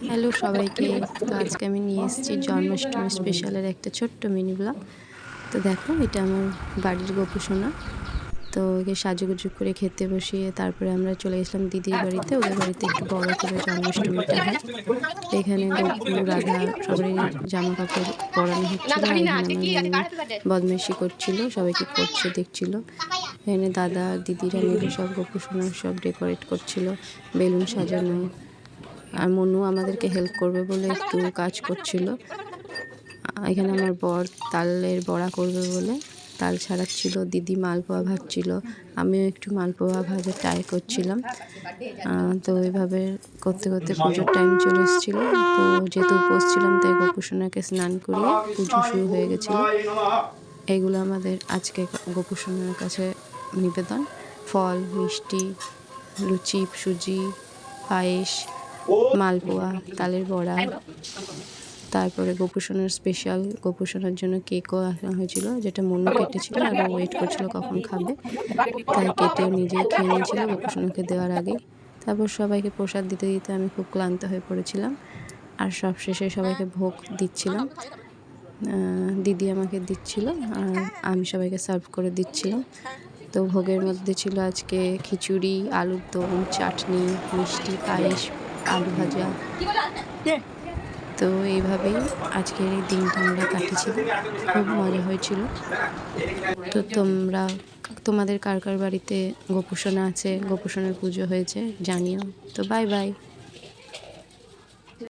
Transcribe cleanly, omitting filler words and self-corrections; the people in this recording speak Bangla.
হ্যালো সবাইকে। তো আজকে আমি নিয়ে এসেছি জন্মাষ্টমী স্পেশালের একটা ছোট্ট মিনি ব্লগ। তো দেখো এটা আমার বাড়ির গোপু সোনা। তো ওকে সাজুগুজু করে খেতে বসিয়ে তারপরে আমরা চলে গেছিলাম দিদির বাড়িতে। ওদের বাড়িতে একটু বড় করে জন্মাষ্টমীটা হয়। তো এখানে গোপু, রাধা সবারই জামা কাপড় পরানো হচ্ছিল। আর এখানে আমার মেয়ে বদমাইশি করছিল, সবাইকে করছে দেখছিল। এখানে দাদা দিদিরা মিলে সব গোপু সোনা সব ডেকোরেট করছিল, বেলুন সাজানো। আর মনু আমাদেরকে হেল্প করবে বলে একটু কাজ করছিল। এখানে আমার বর তালের বড়া করবে বলে তাল ছাড়াচ্ছিল, দিদি মালপোয়া ভাজছিল, আমিও একটু মালপোয়া ভাজা ট্রাই করছিলাম। তো এইভাবে করতে করতে পুজোর টাইম চলে এসেছিলো। তো যেহেতু উপোস ছিলাম তাই গোপুসোনাকে স্নান করিয়ে পুজো শুরু হয়ে গেছিলো। এইগুলো আমাদের আজকে গোপুসোনার কাছে নিবেদন: ফল, মিষ্টি, লুচি, সুজি, পায়েস, মালপোয়া, তালের বড়া। তারপরে গোপুসোনার স্পেশাল গোপুসোনার জন্য কেকও আনা হয়েছিল, যেটা মনু কেটেছিল আর ও ওয়েট করছিল কখন খাবে, তাই কেটেও নিজেই খেয়ে নিয়েছিল গোপুসোনাকে দেওয়ার আগেই। তারপর সবাইকে প্রসাদ দিতে দিতে আমি খুব ক্লান্ত হয়ে পড়েছিলাম। আর সব শেষে সবাইকে ভোগ দিচ্ছিলাম। দিদি আমাকে দিচ্ছিল আর আমি সবাইকে সার্ভ করে দিচ্ছিলাম। তো ভোগের মধ্যে ছিল আজকে খিচুড়ি, আলুর দম, চাটনি, মিষ্টি, পায়েস, আলু ভাজা। তো এইভাবেই আজকের এই দিনটা আমরা কাটিয়েছিলাম, খুব মজা হয়েছিল। তো তোমাদের কার কার বাড়িতে গোপুসোনা আছে, গোপুসোনার পুজো হয়েছে জানিও। তো বাই বাই।